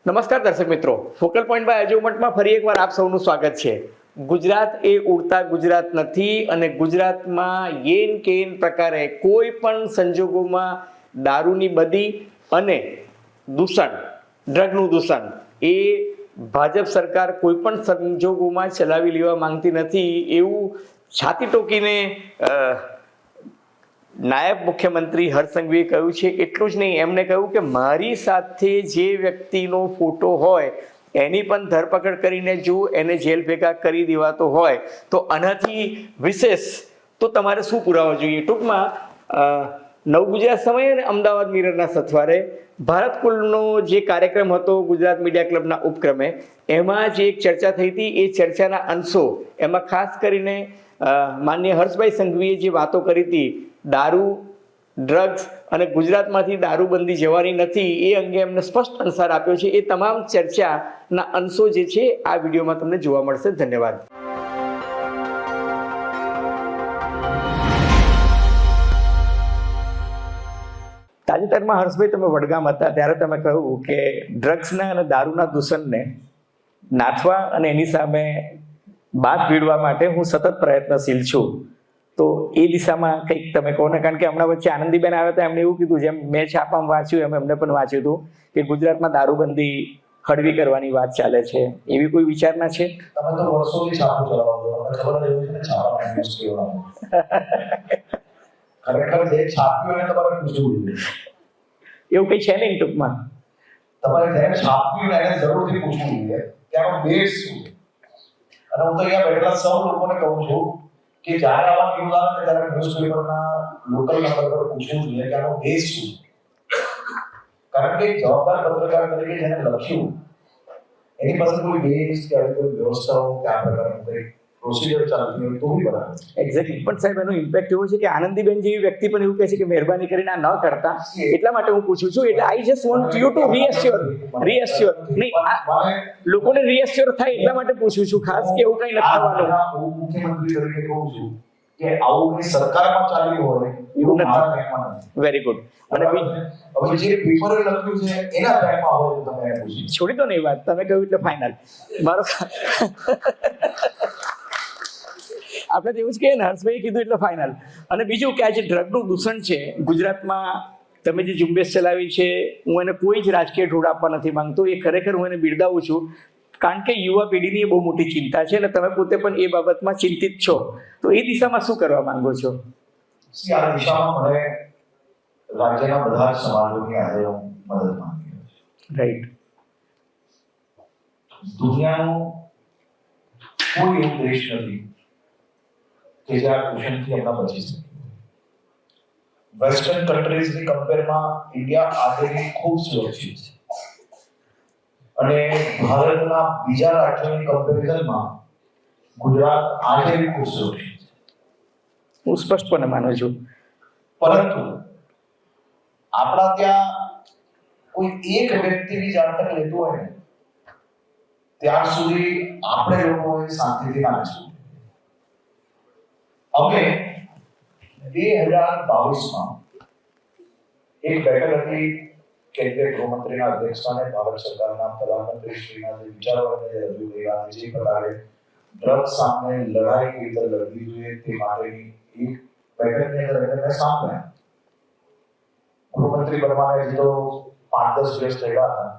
નમસ્કાર દર્શક મિત્રો, ફોકલ પોઈન્ટ બાય અચીવમેન્ટમાં ફરી એકવાર આપ સૌનું સ્વાગત છે. ગુજરાત એ ઉડતા ગુજરાત નથી અને ગુજરાતમાં યેન કેન પ્રકારે કોઈ પણ સંજોગોમાં દારૂની બદી અને દૂષણ, ડ્રગનું દૂષણ એ ભાજપ સરકાર કોઈ પણ સંજોગોમાં ચલાવી લેવા માંગતી નથી એવું છાતી ટોકીને નાયબ મુખ્યમંત્રી હર્ષ સંઘવીએ કહ્યું છે. એટલું જ નહીં, એમણે કહ્યું કે મારી સાથે જે વ્યક્તિનો ફોટો હોય એની પણ ધરપકડ કરીને જો એને જેલ ભેગા કરી દેવાતો હોય તો આનાથી વિશેષ તો તમારે શું પુરાવા જોઈએ. ટૂંકમાં નવ ગુજરાત સમય અને અમદાવાદ મિરરના સથવારે ભારત કુલનો જે કાર્યક્રમ હતો ગુજરાત મીડિયા ક્લબના ઉપક્રમે, એમાં જે એક ચર્ચા થઈ હતી એ ચર્ચાના અંશો, એમાં ખાસ કરીને માનનીય હર્ષભાઈ સંઘવીએ જે વાતો કરી હતી, દારૂ, ડ્રગ્સ અને ગુજરાતમાંથી દારૂબંધી જવાની નથી એ અંગે એમને સ્પષ્ટ અનુસાર આપ્યો છે. એ તમામ ચર્ચાના અંશો જે છે આ વિડીયોમાં તમને જોવા મળશે. ધન્યવાદ. તાજેતરમાં હર્ષભાઈ તમે વડગામ હતા ત્યારે તમે કહ્યું કે ડ્રગ્સના અને દારૂના દૂષણને નાથવા અને એની સામે બાદ ભીડવા માટે હું સતત પ્રયત્નશીલ છું. તો એ દિશામાં કંઈક તમે કહો ને, કારણ કે હમણાં વચ્ચે આનંદીબેન આવ્યા હતા, એમણે એવું કીધું, જેમ મેં છાપામાં વાંચ્યું એમ એમને પણ વાંચ્યું હતું કે ગુજરાતમાં દારૂબંધી હળવી કરવાની વાત ચાલે છે. એવી કોઈ વિચારણા છે? તમે તો વર્ષોથી છાપું ચલાવો છો, તમને ખબર જ હોય છે ને છાપામાં ન્યૂઝ કહેવાનું. ખરેખર જે છાપ્યું એને તમારે પૂછવું જોઈએ. એવું કંઈ છે નહીં ટૂંકમાં. તમારે જેને છાપ્યું એને જરૂરથી પૂછવું જોઈએ કે આનો બેઝ શું છે. અને હું તો અહીંયા બેઠેલા સૌ લોકોને કહું છું કે જ્યારે આવા ન્યૂઝ આવે ત્યારે ન્યૂઝપેપરના લોકલ નંબર પર પૂછવું જોઈએ કે આનો બેઝ શું છે. કારણ કે એક જવાબદાર પત્રકાર તરીકે જેને લખ્યું એની પાસે કોઈ બેઝ કે કોઈ વ્યવસ્થાઓ કે આ પ્રકારનું કોઈ પ્રોસિજર ચાલતી હોય તો બી બરાબર. એક્ઝેક્ટલી. પણ સાહેબ એનો ઇમ્પેક્ટ એવો છે કે આનંદીબેન જેવી વ્યક્તિ પણ એવું કહે છે કે મહેરબાની કરીને આ ન કરતા. એટલા માટે હું પૂછું છું. એટલે I just want you to reassure નહીં, લોકોને રીએશ્યોર થાય એટલા માટે પૂછું છું ખાસ, કે એવું કંઈ નથી થવાનું. હું મુખ્યમંત્રી તરીકે કહું છું કે આવું કંઈ સરકારમાં ચાલ્યું હોય એવું મારા ધ્યાનમાં નથી. Very good. અને હવે જે પેપરે લખ્યું છે એના ધ્યાનમાં હોય તો તમે પૂછી છોડી દો ને એ વાત, તમે કહ્યું એટલે ફાઇનલ. મારો આપણે તો એવું જ કહીએ ને, હર્ષભાઈએ કીધું એટલે ફાઇનલ. અને બીજું કે આ જે ડ્રગનું દૂષણ છે ગુજરાતમાં, તમે જે ઝુંબેશ ચલાવી છે, હું એને કોઈ જ રાજકીય ઢોળ આપવા નથી માંગતો. એ ખરેખર હું એને બિરદાવું છું, કારણ કે યુવા પેઢીની એ બહુ મોટી ચિંતા છે અને તમે પોતે પણ એ બાબતમાં ચિંતિત છો. તો એ દિશામાં શું કરવા માંગો છો? આ દિશામાં મને રાજ્યના બધા જ સમાજોની આજે હું મદદ માંગી રહ્યો છું. રાઈટ. દુનિયાનો કોઈ એવો દેશ નથી કે જે આ દૂષણથી હમણાં બચી શકે. વેસ્ટર્ન કન્ટ્રીઝની કમ્પેરમાં ઇન્ડિયા આજે ખૂબ સુરક્ષિત છે અને ભારતના બીજા રાજ્યોની કમ્પેરિઝનમાં ગુજરાત આજે ખૂબ સુરક્ષિત છે. હું સ્પષ્ટપણે માનું છું. પરંતુ આપણા ત્યાં કોઈ એક વ્યક્તિની જાણકારી લેતું હોય ને ત્યાં સુધી આપણે લોકોએ શાંતિથી ના બેસવું. અમે 2022માં એક બેઠક હતી કેન્દ્રીય ગૃહમંત્રીના અધ્યક્ષસ્થાને ભારત સરકારના પ્રધાનમંત્રી શ્રીના જે વિચારો અને રજૂ કર્યા, જે પ્રકારે ડ્રગ્સ સામે લડાઈ કેવી રીતે લડવી જોઈએ તે માટેની એક બેઠકની અંદર મેં સાંભળ્યા. ગૃહમંત્રી બનવાને હજી તો 5-10 દિવસ થયા હતા.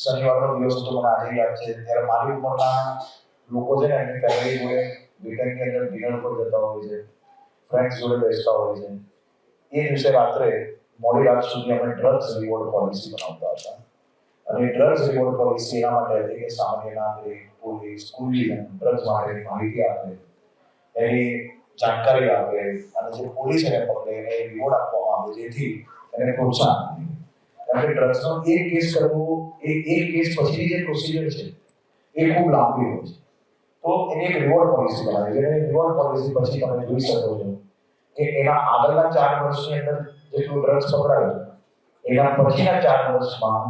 શનિવારનો દિવસ તો મને આજે યાદ છે, ત્યારે મારી ઉંમરના લોકો છે ને એમની ફેમિલી જોડે વીકેન્ડની અંદર ડિનર પર જતા હોય છે, ફ્રેન્ડ્સ જોડે બેસતા હોય છે. એ દિવસે રાત્રે મોડી રાત સુધી અમે ડ્રગ્સ રિવોર્ડ પોલિસી બનાવતા હતા. અને ડ્રગ્સ રિવોર્ડ પોલિસી એના માટે હતી કે સામાન્ય નાગરિક, પોલીસ, કોઈ ડ્રગ્સ માટેની માહિતી આપે, એની જાણકારી આપે અને જે પોલીસ એને પકડે એને રિવોર્ડ આપવામાં આવે જેથી એને પ્રોત્સાહન આપે. કારણ કે ડ્રગ્સનો એક કેસ કરવો, એક કેસ પછી જે પ્રોસિજર છે એ ખૂબ લાંબી હોય છે. તો એની એક રિવોર્ડ પોલિસી બનાવી છે. રિવોર્ડ પોલિસી પછી તમે જોઈ શકો છો કે એના આગળના 4 વર્ષની અંદર જેટલું ડ્રગ્સ પકડાયું, એના પછીના 4 વર્ષમાં,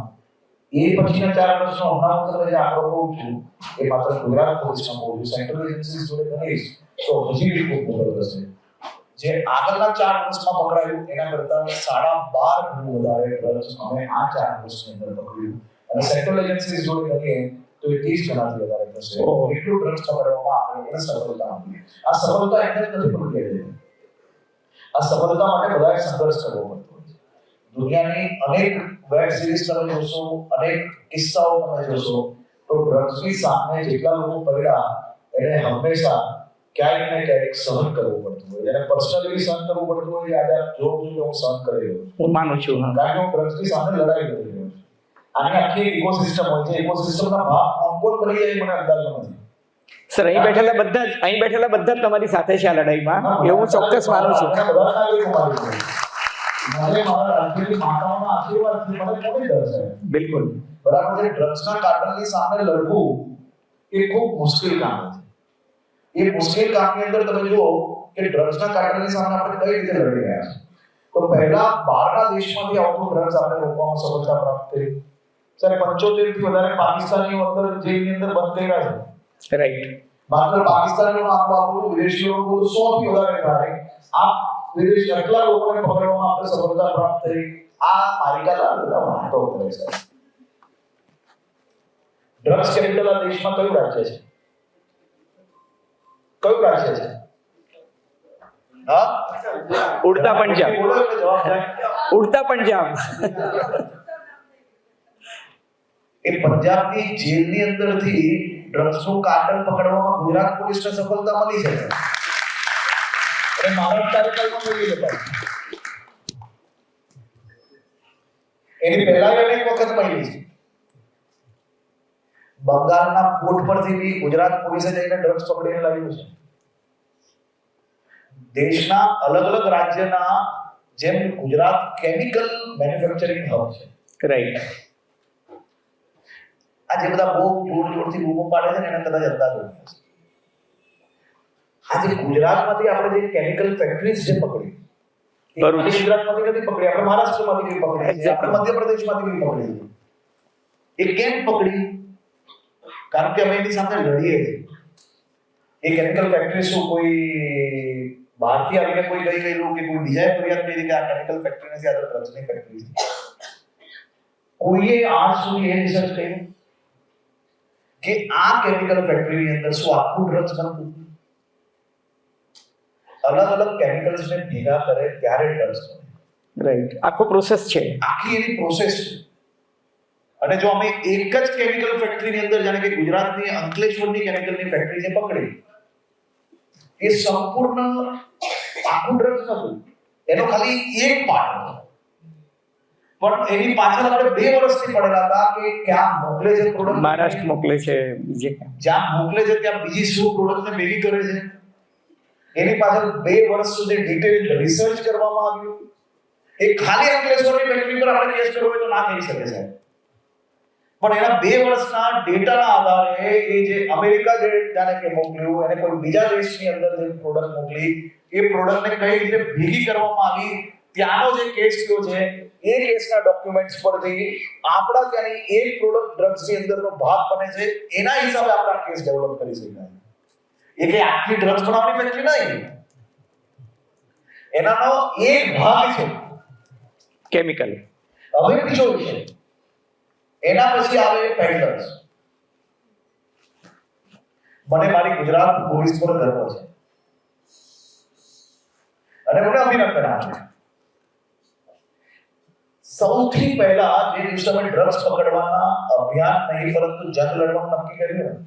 એ પછીના 4 વર્ષનો હમણાં હું તમને જે આંકડો કહું છું એ માત્ર ગુજરાત પોલીસમાં કહું છું, સેન્ટ્રલ એજન્સીઝ જોડે ગણીશ તો હજી બી ખૂબ જબરદસ્ત છે. જે આગળના 4 વર્ષમાં પકડાયું એના કરતાં 12.5 ગણું વધારે ડ્રગ્સ અમે આ 4 વર્ષની અંદર પકડ્યું. અને સેન્ટ્રલ એજન્સીઝ જોડે કરીએ તો એ 30 ગણાથી વધારે થશે. ઓહો. એટલું ડ્રગ્સ પકડવામાં આપણે એને સફળતા આપી. આ સફળતા એમને જ નથી મળી રહી. આ સફળતા માટે બધાએ સંઘર્ષ કરવો પડતો હોય છે. દુનિયાની અનેક વેબ સિરીઝ તમે જોશો, અનેક કિસ્સાઓ તમે જોશો, તો ડ્રગ્સની સામે જેટલા લોકો પડ્યા એને હંમેશા ક્યાંક ને ક્યાંક સહન કરવું પડતું હોય. એને પર્સનલી સહન કરવું પડતું હોય. આજે આપ જો કે હું સહન કરી રહ્યો છું, હું માનું છું. હા. કારણ કે હું ડ્રગ્સની સામે લડાઈ કરી રહ્યો છું. આની આખી ઇકોસિસ્ટમ હોય છે. ઇકોસિસ્ટમના ભાગ કોણ બની જાય મને અંદાજો નથી. સર, અહીં બેઠેલા બધા જ તમારી સાથે છે આ લડાઈમાં, એવું હું ચોક્કસ માનું છું. બધા નાગરિકો મારી જોડે. મને મારા રાજ્યની માતાઓના આશીર્વાદથી મને કોઈ ડર છે. બિલકુલ. બરાબર છે. ડ્રગ્સના કાર્ટલની સામે લડવું એ ખૂબ મુશ્કેલ કામ છે. એ મુશ્કેલ કામની અંદર તમે જુઓ કે ડ્રગ્સના કાર્ટલની સામે આપણે કઈ રીતે લડી રહ્યા છીએ. તો પહેલા બહારના દેશમાંથી આવતું ડ્રગ્સ આપણે રોકવામાં સફળતા પ્રાપ્ત કરી. સર 75 થી વધારે પાકિસ્તાનીઓ અંદર જેલની અંદર બંધ કર્યા છે. રાઈટ. માત્ર પાકિસ્તાનનો આંકડો આપણું વિદેશીઓનો 100 થી વધારે થાય. આ વિદેશી આટલા લોકોને પકડવામાં આપણે સફળતા પ્રાપ્ત કરી. આ માલિકાલા બધા વાતો કરે છે. ડ્રગ્સ કેપિટલ આ દેશમાં કયું રાજ્ય છે? કયું રાજ્ય છે? હા, ઉડતા પંજાબ. બોલો એટલે જવાબ થાય. ઉડતા પંજાબ. એ પંજાબની જેલની અંદરથી ડ્રગ્સનું કાર્ટલ પકડવામાં ગુજરાત પોલીસને સફળતા મળી છે. અને મહારાષ્ટ્ર કાર્યક્રમમાં મળી જતા. એની પહેલા એને એક વખત મળી છે. બંગાળના પોર્ટ પરથી બી ગુજરાત પોલીસે જઈને ડ્રગ્સ પકડીને લાવ્યું છે. દેશના અલગ અલગ રાજ્યના જેમ ગુજરાત કેમિકલ મેન્યુફેક્ચરિંગ હબ છે. રાઈટ. આ જે બધા બહુ જોરથી બૂમો પાડે છે ને એને કદાચ અંદાજો નથી. આજે ગુજરાતમાંથી આપણે જે કેમિકલ ફેક્ટરીઝ જે પકડી, ભરૂચ. ગુજરાતમાંથી નથી પકડી, આપણે મહારાષ્ટ્રમાંથી પકડી, આપણે મધ્યપ્રદેશમાંથી પકડી. એ કેમ પકડી? કારણ કે અમે એની સામે લડીએ છીએ. એ કેમિકલ ફેક્ટરી શું કોઈ બહારથી આવીને કોઈ કહી ગયેલું કે કોઈ બીજાએ ફરિયાદ કરી કે આ કેમિકલ ફેક્ટરી નથી, આ તો ડ્રગ્સની ફેક્ટરી છે? કોઈએ આજ સુધી એ રિસર્ચ કર્યું કે આ કેમિકલ ફેક્ટરીની અંદર શું આખું ડ્રગ્સ બનતું? અલગ અલગ કેમિકલ્સને ભેગા કરે ત્યારે ડ્રગ્સ બને. રાઈટ. આખો પ્રોસેસ છે. આખી એની પ્રોસેસ છે. અને જો અમે એક જ કેમિકલ ફેક્ટરીની અંદર જાણે કે ગુજરાતની અંકલેશ્વરની કેમિકલની ફેક્ટરી જે પકડી, એ સંપૂર્ણ આખું ડ્રગ્સ નતું, એનો ખાલી એક પાર્ટ હતો. પણ એની પાછળ આપણે 2 વર્ષથી પડેલા હતા કે ક્યાં મોકલે છે પ્રોડક્ટ, મહારાષ્ટ્ર મોકલે છે, બીજે જ્યાં મોકલે છે ત્યાં બીજી શું પ્રોડક્ટને ભેગી કરે છે. એની પાછળ 2 વર્ષ સુધી ડિટેઇલ્ડ રિસર્ચ કરવામાં આવ્યું. એ ખાલી અંકલેશ્વરની ફેક્ટરી પર આપણે કેસ કરવો હોય તો ના થઈ શકે છે. પણ એના 2 વર્ષના ડેટાના આધારે એ જે અમેરિકા જે જાણે કે મોકલ્યું, એને કોઈ બીજા દેશની અંદર જે પ્રોડક્ટ મોકલી, એ પ્રોડક્ટને કઈ રીતે ભેગી કરવામાં આવી, ત્યાંનો જે કેસ થયો છે એ કેસના ડોક્યુમેન્ટ્સ પરથી આપણા ત્યાંની એક પ્રોડક્ટ ડ્રગ્સની અંદરનો ભાગ બને છે, એના હિસાબે આપણે આ કેસ ડેવલપ કરી શકાય. એ કે આખી ડ્રગ્સ બનાવવાની ફેક્ટરી નહીં, એનાનો એક ભાગ છે કેમિકલ. હવે બીજો વિષય, એના પછી આવે પેડલર્સ. મને મારી ગુજરાત પોલીસ પર ગર્વ છે અને મને અભિનંદન આપે. સૌથી પહેલા જે દિવસે અમે ડ્રગ્સ પકડવાના અભિયાન નહીં પરંતુ જંગ લડવાનું નક્કી કર્યું,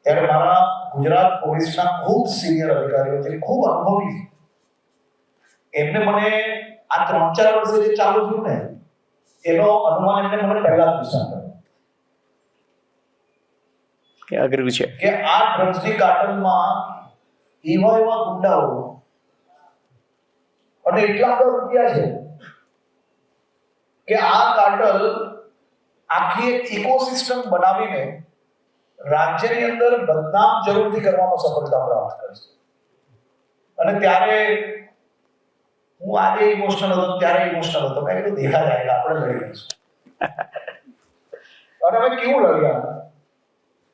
ત્યારે મારા ગુજરાત પોલીસના ખૂબ સિનિયર અધિકારીઓ છે, ખૂબ અનુભવી છે. એમને મને આ 3-4 વર્ષે જે ચાલુ થયું ને એનો અનુમાન એમને મને પહેલા પૂછ્યા કર્યો કે અઘરું છે કે આ ડ્રગ્સની કાર્ટલમાં એવા ગુંડાઓ અને એટલા બધા રૂપિયા છે કે આ કાર્ટલ આખી એક ઇકોસિસ્ટમ બનાવીને રાજ્યની અંદર બદનામ જરૂરથી કરવામાં સફળતા પ્રાપ્ત કરશે. અને ત્યારે હું આજે ઇમોશનલ હતો, ત્યારે ઇમોશનલ હતો. મેં કીધું દેખા જાયગા, આપણે લડી લઈશું. અને અમે કેવું લડ્યા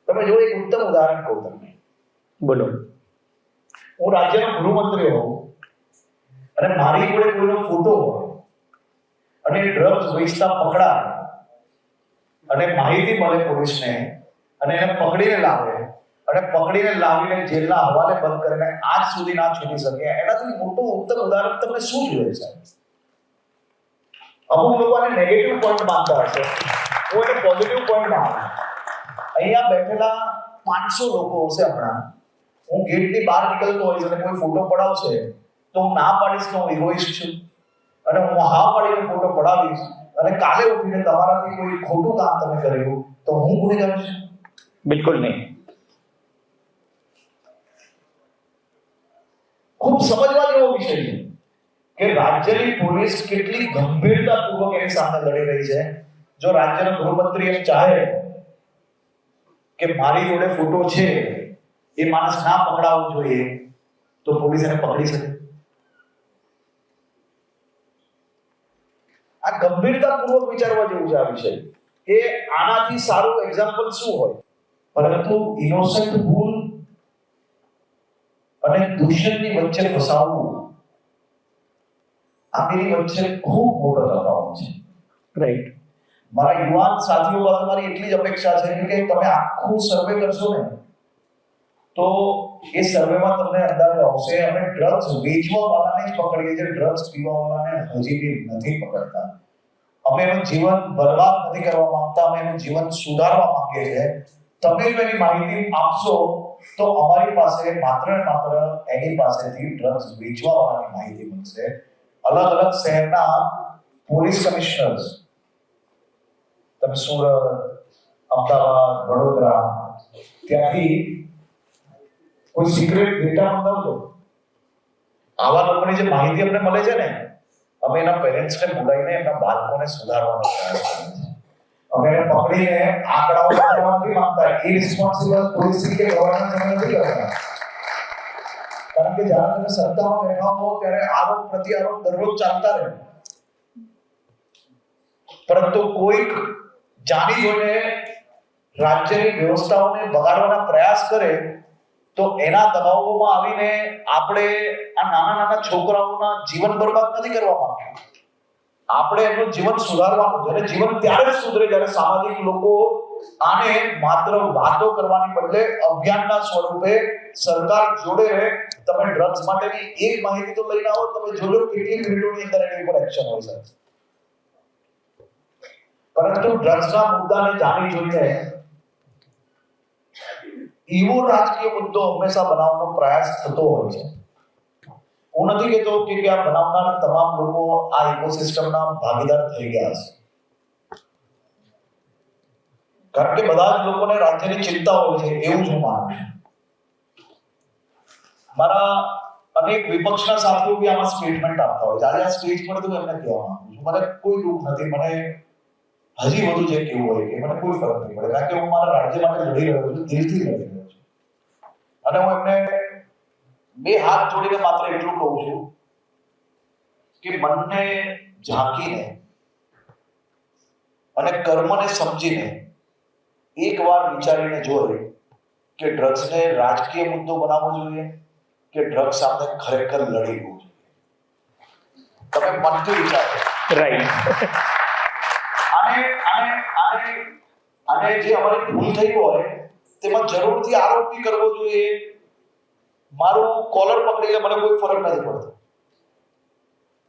તમે જો, એક ઉત્તમ ઉદાહરણ કહું તમને. બોલો. હું રાજ્યનો ગૃહમંત્રી હોઉં અને મારી જોડે કોઈનો ફોટો હોય અને ડ્રગ્સ વેચતા પકડાય અને માહિતી મળે પોલીસને અને એને પકડીને લાવે અને પકડીને લાવીને જેલના હવાલે બંધ કરીને આજ સુધી ના છૂટી શકે, એનાથી મોટું ઉત્તમ ઉદાહરણ તમને શું જોઈએ સાહેબ? અમુક લોકો આને નેગેટિવ પોઈન્ટ માનતા હશે, હું એને પોઝિટિવ પોઈન્ટ માનું. અહીંયા બેઠેલા 500 લોકો હશે હમણાં, હું ગેટની બહાર નીકળતો હોઈશ અને કોઈ ફોટો પડાવશે તો હું ના પાડીશ કે હું ઇગોઇસ્ટ છું, અને હું હા પાડીને ફોટો પડાવીશ અને કાલે ઉઠીને તમારાથી કોઈ ખોટું કામ તમે કર્યું તો હું ગુનેગાર છું? બિલકુલ નહીં. ખૂબ સમજવા જેવો વિષય છે કે રાજ્યની પોલીસ કેટલી ગંભીરતાપૂર્વક એની સામે લડી રહી છે. જો રાજ્યના ગૃહમંત્રી એમ ચાહે કે મારી જોડે ફોટો છે એ માણસ ના પકડાવવો જોઈએ તો પોલીસ એને પકડી શકે. આ ગંભીરતાપૂર્વક વિચારવા જેવું છે આ વિષય કે આનાથી સારું એક્ઝામ્પલ શું હોય? પરંતુ ઇનોસન્ટ ભૂલ અને દૂષણની વચ્ચે ફસાવવું, આ બેની વચ્ચે ખૂબ મોટો તફાવત છે. રાઈટ. મારા યુવાન સાથીઓ પાસે મારી એટલી જ અપેક્ષા છે કે તમે આખું સર્વે કરશો ને તો એ સર્વેમાં તમને અંદાજ આવશે અમે ડ્રગ્સ વેચવા વાળાને જ પકડીએ છીએ, ડ્રગ્સ પીવા વાળાને હજી બી નથી પકડતા. અમે એનું જીવન બરબાદ નથી કરવા માંગતા, અમે એનું જીવન સુધારવા માંગીએ છીએ. તમે જો એની માહિતી આપશો તો અમારી પાસે માત્ર ને માત્ર એની પાસેથી ડ્રગ્સ વેચવા વાળાની માહિતી મળશે. અલગ અલગ શહેરના પોલીસ કમિશનર્સ, તમે સુરત, અમદાવાદ, વડોદરા, ત્યાંથી કોઈ સિક્રેટ ડેટા મંગાવજો. આવા લોકોની જે માહિતી અમને મળે છે ને, અમે એના પેરેન્ટ્સને બોલાવીને એમના બાળકોને સુધારવાનો પ્રયાસ કરીએ છીએ. અમે એને પકડીને આંકડાઓ કરવા નથી માંગતા. એ રિસ્પોન્સિબલ પોલીસ કે ગવર્નન્સ અમે નથી કરતા. કારણ કે જ્યારે તમે સત્તામાં બેઠા હો ત્યારે આરોપ પ્રત્યારોપ દરરોજ ચાલતા રહે, પરંતુ કોઈક જાણી જોઈને રાજ્યની વ્યવસ્થાઓને બગાડવાના પ્રયાસ કરે તો એના દબાવોમાં આવીને આપણે આ નાના નાના છોકરાઓના જીવન બરબાદ નથી કરવા માંગતા. આપણે એમનું જીવન સુધારવાનું છે. અને જીવન ત્યારે જ સુધરે જ્યારે સામાજિક લોકો આને માત્ર વાતો કરવાની બદલે અભિયાનના સ્વરૂપે સરકાર જોડે રહે. તમે ડ્રગ્સ માટેની એક માહિતી તો લઈને આવો, તમે જોજો કેટલી મિનિટોની અંદર એની ઉપર એક્શન હોય છે. પરંતુ ડ્રગ્સના મુદ્દાને જાણી જોઈને એવો રાજકીય મુદ્દો હંમેશા બનાવવાનો પ્રયાસ થતો હોય છે. હું નથી કહેતો કે આ બનાવનાર તમામ લોકો આ ઇકોસિસ્ટમના ભાગીદાર થઈ ગયા છે, કારણ કે બધા જ લોકોને રાજ્યની ચિંતા હોય છે એવું જ હું માનું છું. મારા અનેક વિપક્ષના સાથીઓ બી આમાં સ્ટેટમેન્ટ આપતા હોય છે. આજે આ સ્ટેજ પર તો એમને કહેવા માંગુ છું, મને કોઈ દુઃખ નથી. મને હજી વધુ જે કેવું હોય કે મને કોઈ ફરક નહીં પડે, કારણ કે હું મારા રાજ્ય માટે લડી રહ્યો છું, દિલથી લડી રહ્યો છું. અને હું એમને બે હાથ જોડીને માત્ર એટલું કહું છું કે મનને ઝાંકીને અને કર્મને સમજીને એકવાર વિચારીને જોઈએ કે ડ્રગ્સને રાજકીય મુદ્દો બનાવવો જોઈએ કે ડ્રગ્સ સામે ખરેખર લડી લેવું જોઈએ. તમે મનથી વિચારો. રાઈટ. અને જે અમારી ભૂલ થઈ હોય તેમાં જરૂરથી આરોપી કરવો જોઈએ. મારું કોલર પકડીને મને કોઈ ફરક નથી પડતો,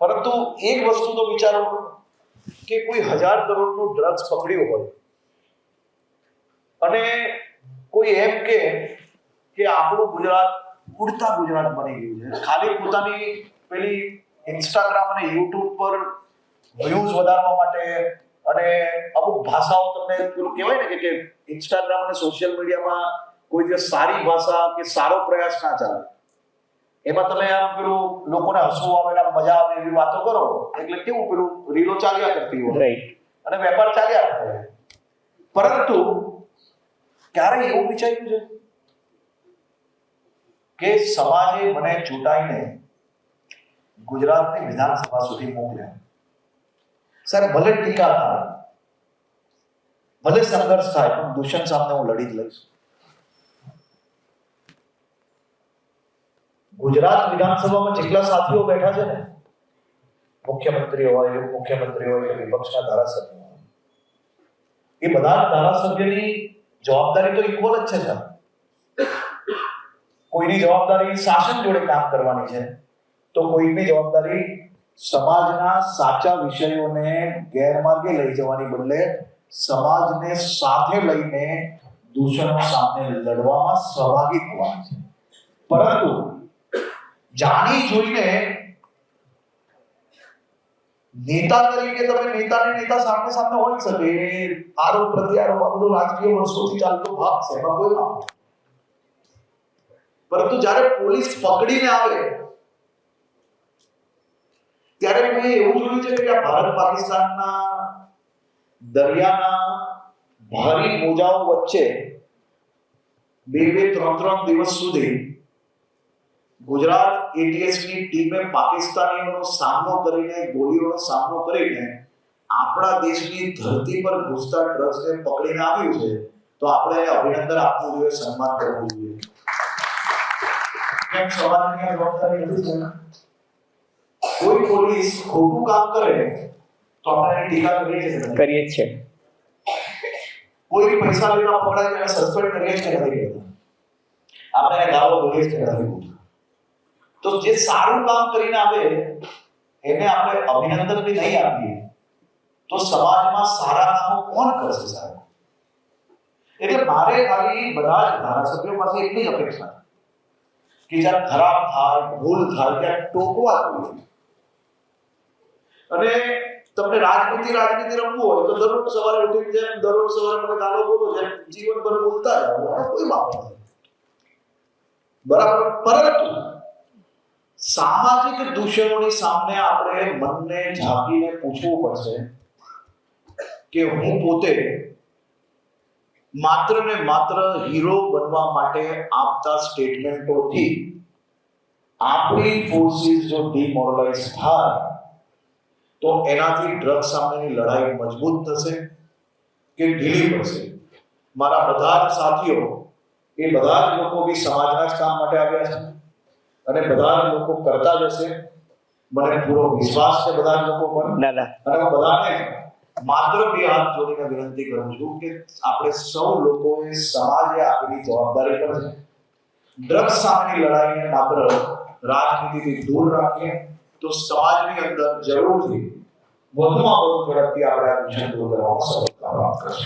પરંતુ એક વસ્તુ તો વિચારો કે કોઈ 1000 કરોડનું ડ્રગ્સ પકડ્યું હોય અને કોઈ એમ કે આપણું ગુજરાત ઉડતા ગુજરાત બની ગયું છે, ખાલી પોતાની પેલી ઇન્સ્ટાગ્રામ અને યુટ્યુબ પર વ્યૂઝ વધારવા માટે અને અમુક ભાષાઓ તમને પેલું કહેવાય ને કે ઇન્સ્ટાગ્રામ અને સોશિયલ મીડિયામાં કોઈ જે સારી ભાષા કે સારો પ્રયાસ ના ચાલે, એમાં તમે આમ પેલું લોકોને હસવું આવે ને મજા આવે એવી વાતો કરો એટલે કેવું પેલું રીલો ચાલ્યા કરતી હોય અને વેપાર ચાલ્યા કરે. પરંતુ ક્યારે એવું વિચાર્યું છે કે સમાજે મને ચૂંટાઈને ગુજરાતની વિધાનસભા સુધી મોકલ્યા? સર, ભલે ટીકા થાય, ભલે સંઘર્ષ થાય, પણ દૂષણ સામે હું લડી જ લઈશ. ગુજરાત વિધાનસભામાં જેટલા સાથીઓ બેઠા છે ને, મુખ્યમંત્રી હોય, ઉપમુખ્યમંત્રી હોય, વિપક્ષના ધારાસભ્યો હોય, એ બધા ધારાસભ્યની જવાબદારી તો ઇક્વલ જ છે સર. કોઈની જવાબદારી શાસન જોડે કામ કરવાની છે, તો કોઈની જવાબદારી સમાજના સાચા વિષયોને ગેરમાર્ગે લઈ જવાની બદલે સમાજને સાથે લઈને દૂષણો સામે લડવામાં સહભાગી થવાનું છે. પરંતુ જાણી જોઈને નેતા તરીકે તમે નેતા સામે સામે હોઈ શકે, આરોપ પ્રત્યારોપ આ બધું રાજકીય વર્ષોથી ચાલતો ભાગ છે, એમાં કોઈ ના. પરંતુ જ્યારે પોલીસ પકડીને આવે ત્યારે મેં એવું જોયું છે કે આ ભારત પાકિસ્તાનના દરિયાના ભારી મોજાઓ વચ્ચે 2-3 દિવસ સુધી ગુજરાત ATS ની ટીમે પાકિસ્તાનીઓનો સામનો કરીને, ગોળીઓનો સામનો કરીને આપણા દેશની ધરતી પર ઘૂસતા ડ્રગ્સને પકડીને આવ્યું છે, તો આપણે અભિનંદન આપવું જોઈએ, સન્માન કરવું જોઈએ. કેમ સમાજની જવાબદારી નથી છે? કોઈ પોલીસ ખોટું કામ કરે તો આપણે એની ટીકા કરીએ જ છે. કોઈ પૈસા લેતા પકડાય એને સસ્પેન્ડ કરીએ છે નથી કરતા, આપણે એને ગાળો બોલીએ છે નથી. તો જે સારું કામ કરીને આવે એને આપણે અભિનંદન બી નહીં આપીએ તો સમાજમાં સારા કામો કોણ કરશે સાહેબ? એટલે મારે ખાલી બધા જ ધારાસભ્યો પાસે એટલી જ અપેક્ષા કે જ્યાં ખરાબ થાય, ભૂલ થાય ત્યાં ટોકવા જોઈએ. અને તમને રાજનીતિ રમવું હોય તો દરરોજ સવારે ઉઠીને જેમ દરરોજ સવારે મને ગાળો બોલો જેમ જીવનભર બોલતા જાઓ, કોઈ બાબત નથી, બરાબર. પરંતુ સામાજિક દૂષણોની સામે આપણે મનને ઝાંકીને પૂછવું પડશે કે હું પોતે માત્ર ને માત્ર હીરો બનવા માટે આપતા સ્ટેટમેન્ટોથી આપણી ફોર્સિસ જો ડિમોરલાઇઝ થાય તો એનાથી ડ્રગ સામેની લડાઈ મજબૂત થશે કે ઢીલી પડશે? મારા બધા જ સાથીઓ, એ બધા જ લોકો બી સમાજના જ કામ માટે આવ્યા છે અને બધા જ લોકો કરતા જ હશે, મને પૂરો વિશ્વાસ છે બધા જ લોકો પર. અને હું બધાને માત્ર 2 હાથ જોડીને વિનંતી કરું છું કે આપણે સૌ લોકોએ સમાજે આપેલી જવાબદારી પર છે. ડ્રગ્સ સામેની લડાઈને માત્ર રાજનીતિથી દૂર રાખીએ તો સમાજની અંદર જરૂરથી વધુમાં વધુ ઝડપથી આપણે આ દૂષણ દૂર કરવાનો સફળતા પ્રાપ્ત કરશું.